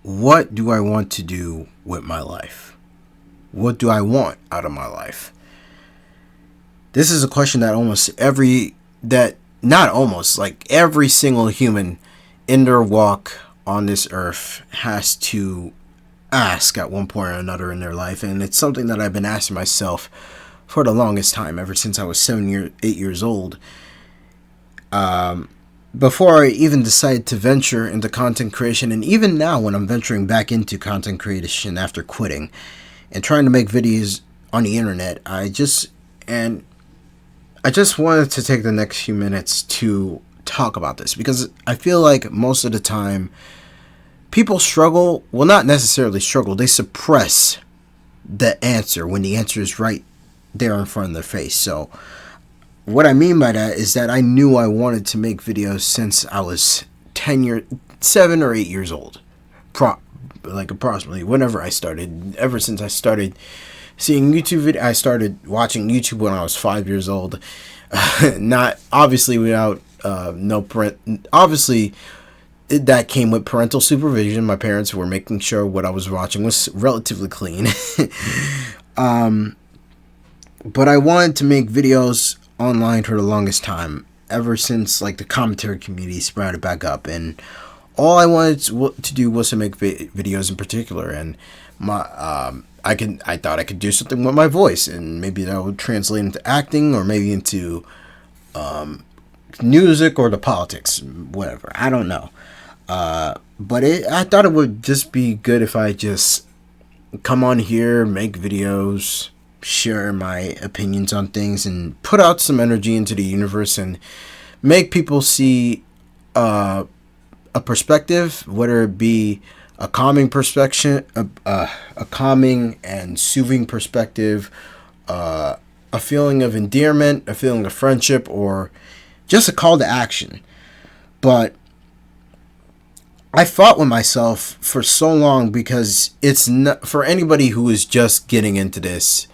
what do I want to do with my life? What do I want out of my life? This is a question that like every single human in their walk on this earth has to ask at one point or another in their life. And it's something that I've been asking myself for the longest time, ever since I was 8 years old. Before I even decided to venture into content creation, and even now when I'm venturing back into content creation after quitting and trying to make videos on the internet, I just wanted to take the next few minutes to talk about this, because I feel like most of the time people struggle, well, not necessarily struggle, they suppress the answer when the answer is right there in front of their face. So what I mean by that is that I knew I wanted to make videos since I was 7 or 8 years old. Approximately whenever I started. Ever since I started seeing YouTube videos, I started watching YouTube when I was 5 years old. Not obviously without obviously that came with parental supervision. My parents were making sure what I was watching was relatively clean. But I wanted to make videos online for the longest time, ever since like the commentary community sprouted back up, and all I wanted to do was to make videos in particular. And I thought I could do something with my voice, and maybe that would translate into acting, or maybe into music, or the politics, whatever. I don't know. But I thought it would just be good if I just come on here, make videos, share my opinions on things, and put out some energy into the universe, and make people see a perspective, whether it be a calming perspective, a calming and soothing perspective, a feeling of endearment, a feeling of friendship, or just a call to action. But I fought with myself for so long, because it's not for anybody who is just getting into this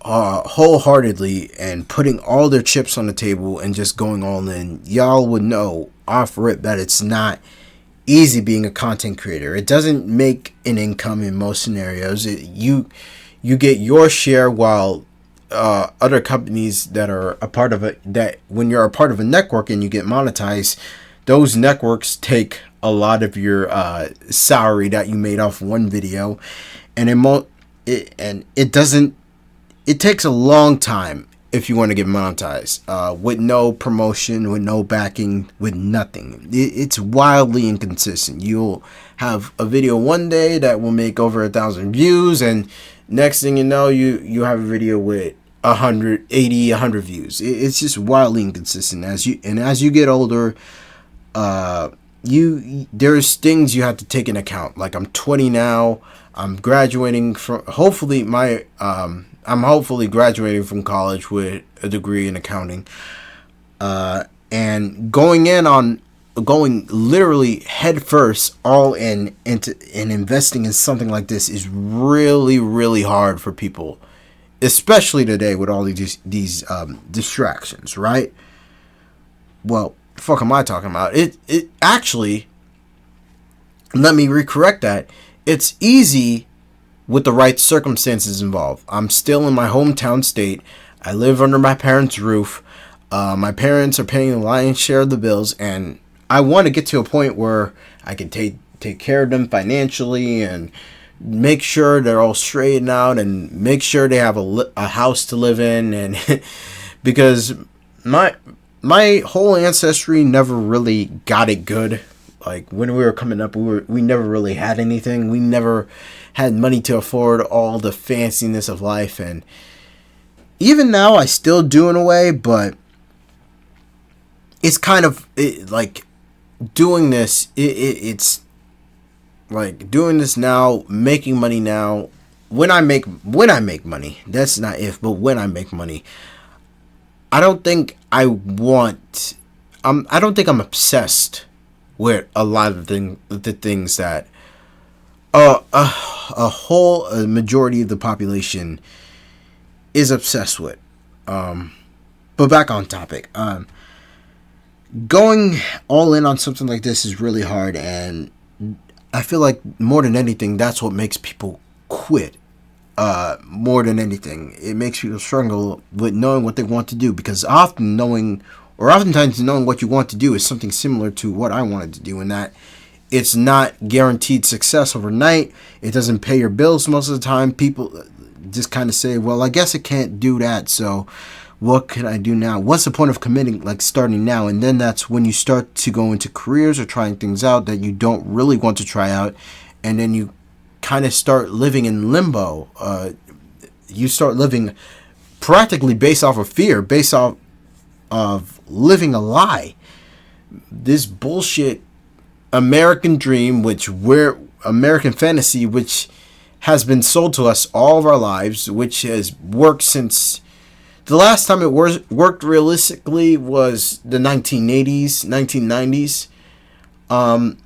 wholeheartedly and putting all their chips on the table and just going all in. Y'all would know off rip that it's not easy being a content creator. It doesn't make an income in most scenarios. You get your share, while other companies that are a part of it, that when you're a part of a network and you get monetized, those networks take a lot of your salary that you made off one video, and it takes a long time if you want to get monetized, with no promotion, with no backing, with nothing. It's wildly inconsistent. You'll have a video one day that will make over 1,000 views, and next thing you know, you have a video with 100 views. It's just wildly inconsistent. As you get older, there's things you have to take into account. Like, I'm 20 now. I'm graduating from I'm hopefully graduating from college with a degree in accounting, and going literally head first, all into investing in something like this is really, really hard for people, especially today with all these distractions, right? Well, the fuck am I talking about? It actually, let me recorrect that. It's easy with the right circumstances involved. I'm still in my hometown state. I live under my parents' roof. My parents are paying the lion's share of the bills, and I want to get to a point where I can take care of them financially, and make sure they're all straightened out, and make sure they have a house to live in. And because my whole ancestry never really got it good. Like, when we were coming up, we never really had anything. We never had money to afford all the fanciness of life. And even now, I still do in a way, but it's kind of like doing this. It's like doing this now, making money now. When I make money, that's not if, but when I make money, I don't think I'm obsessed with a lot of the things that a majority of the population is obsessed with. But back on topic. Going all in on something like this is really hard, and I feel like more than anything, that's what makes people quit. More than anything, it makes people struggle with knowing what they want to do, because oftentimes knowing what you want to do is something similar to what I wanted to do, in that it's not guaranteed success overnight. It doesn't pay your bills most of the time. People just kind of say, well, I guess I can't do that, so what can I do now? What's the point of committing, like starting now? And then that's when you start to go into careers or trying things out that you don't really want to try out, and then you kind of start living in limbo. You start living practically based off of fear, based off of living a lie. This bullshit American dream, American fantasy, which has been sold to us all of our lives, which has worked since the last time it worked realistically was the 1980s, 1990s.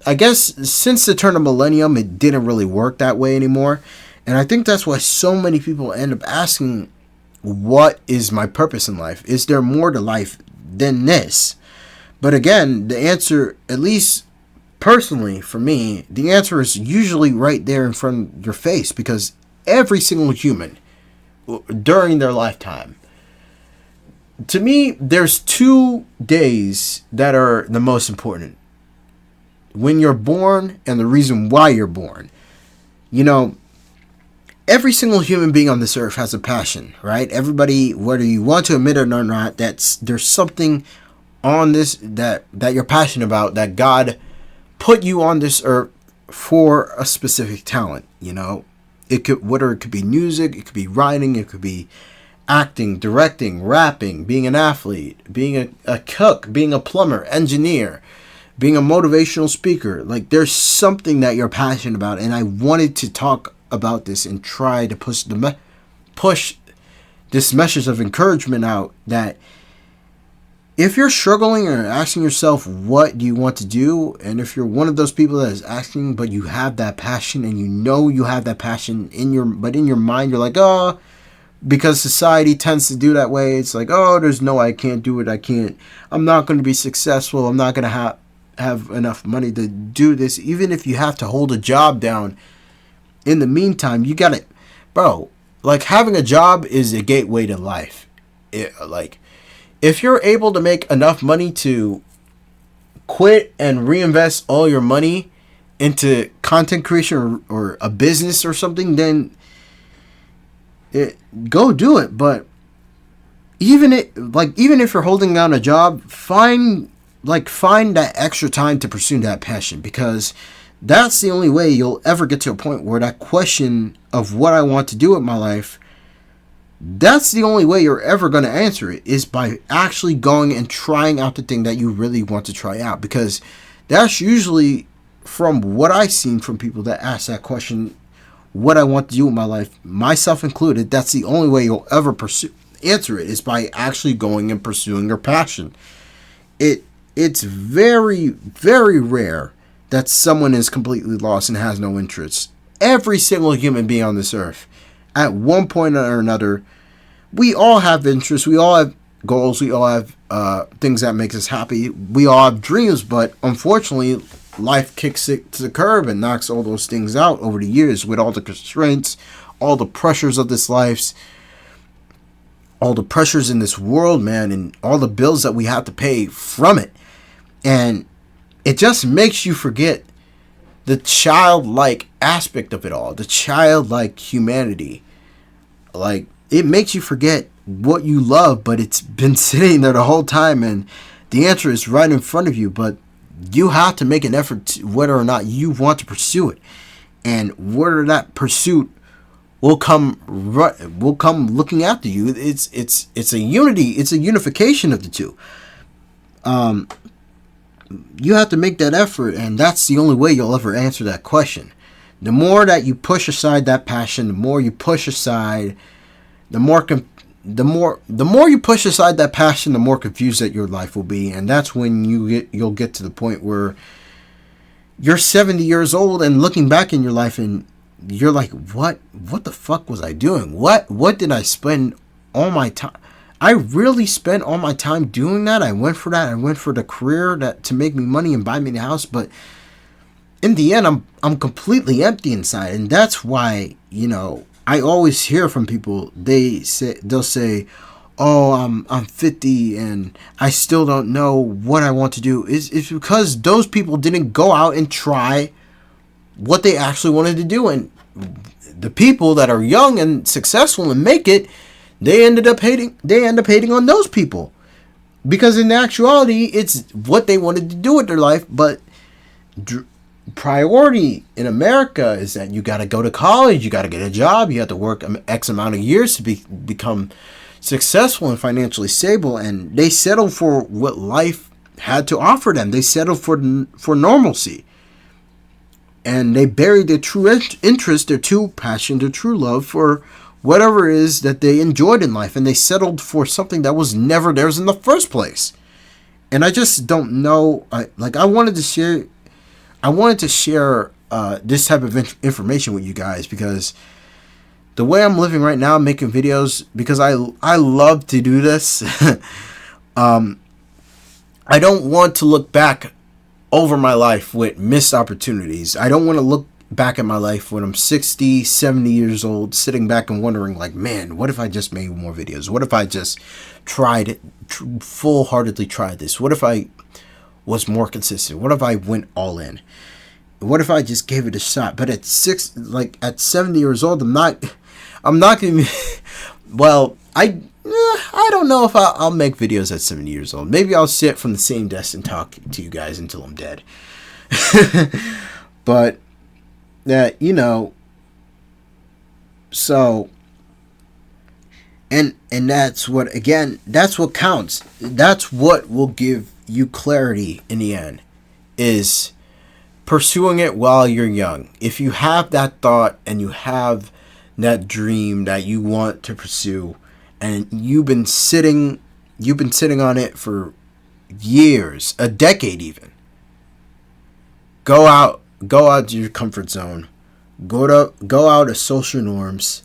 I guess since the turn of millennium, it didn't really work that way anymore. And I think that's why so many people end up asking, what is my purpose in life? Is there more to life than this? But again, the answer, at least personally for me, the answer is usually right there in front of your face, because every single human during their lifetime, to me, there's 2 days that are the most important. When you're born and the reason why you're born. You know, every single human being on this earth has a passion, right? Everybody, whether you want to admit it or not, there's something on this that you're passionate about, that God put you on this earth for a specific talent, you know? It could be music, it could be writing, it could be acting, directing, rapping, being an athlete, being a cook, being a plumber, engineer, being a motivational speaker. Like, there's something that you're passionate about, and I wanted to talk about this and try to push this message of encouragement out, that if you're struggling or asking yourself what do you want to do, and if you're one of those people that is asking but you have that passion, and you know you have that passion in your mind you're like, oh, because society tends to do that way, it's like, oh, there's no, I can't do it, I'm not going to be successful, I'm not going to have enough money to do this. Even if you have to hold a job down in the meantime, you gotta, bro, like, having a job is a gateway to life. Like, if you're able to make enough money to quit and reinvest all your money into content creation or a business or something, then go do it. But even if you're holding down a job, find that extra time to pursue that passion, because that's the only way you'll ever get to a point where that question of what I want to do with my life, that's the only way you're ever going to answer it, is by actually going and trying out the thing that you really want to try out. Because that's usually, from what I've seen from people that ask that question, what I want to do with my life, myself included, that's the only way you'll ever answer it, is by actually going and pursuing your passion. It's very, very rare that someone is completely lost and has no interest. Every single human being on this earth, at one point or another, we all have interests, we all have goals, we all have things that make us happy, we all have dreams, but unfortunately, life kicks it to the curb and knocks all those things out over the years, with all the constraints, all the pressures of this life, all the pressures in this world, man, and all the bills that we have to pay from it. And it just makes you forget the childlike aspect of it all, the childlike humanity. Like, it makes you forget what you love, but it's been sitting there the whole time, and the answer is right in front of you, but you have to make an effort to, whether or not you want to pursue it, and whether that pursuit will come looking after you. It's a unity, it's a unification of the two. You have to make that effort, and that's the only way you'll ever answer that question. The more that you push aside that passion, the more you push aside, the more you push aside that passion, the more confused that your life will be, and that's when you'll get to the point where you're 70 years old and looking back in your life, and you're like, what the fuck was I doing? What did I spend all my time? I really spent all my time doing that. I went for that. I went for the career that to make me money and buy me the house, but in the end, I'm completely empty inside, and that's why, I always hear from people. They'll say, "Oh, I'm 50 and I still don't know what I want to do." It's because those people didn't go out and try what they actually wanted to do, and the people that are young and successful and make it, they end up hating on those people, because in actuality, it's what they wanted to do with their life. But priority in America is that you got to go to college, you got to get a job, you have to work X amount of years to become successful and financially stable, and they settle for what life had to offer them. They settled for normalcy, and they buried their true interest, their true passion, their true love for whatever it is that they enjoyed in life, and they settled for something that was never theirs in the first place. And I just don't know. I wanted to share this type of information with you guys, because the way I'm living right now, making videos, because I love to do this. I don't want to look back over my life with missed opportunities. I don't want to look back at my life when I'm 60, 70 years old, sitting back and wondering, like, man, what if I just made more videos? What if I just full-heartedly tried this? What if I was more consistent? What if I went all in? What if I just gave it a shot? But at 70 years old, I'm not going to well, I don't know if I'll make videos at 70 years old. Maybe I'll sit from the same desk and talk to you guys until I'm dead. But, so, and that's what counts. That's what will give you clarity in the end, is pursuing it while you're young. If you have that thought and you have that dream that you want to pursue, and you've been sitting on it for years, a decade even, go out to your comfort zone. Go out of social norms.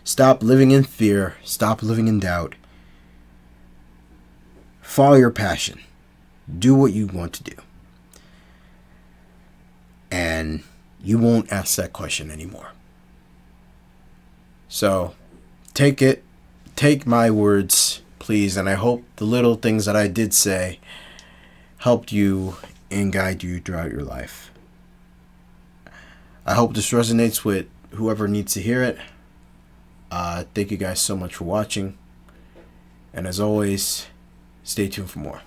Stop living in fear. Stop living in doubt. Follow your passion. Do what you want to do. And you won't ask that question anymore. So, take my words, please, and I hope the little things that I did say helped you and guide you throughout your life. I hope this resonates with whoever needs to hear it. Thank you guys so much for watching. And as always, stay tuned for more.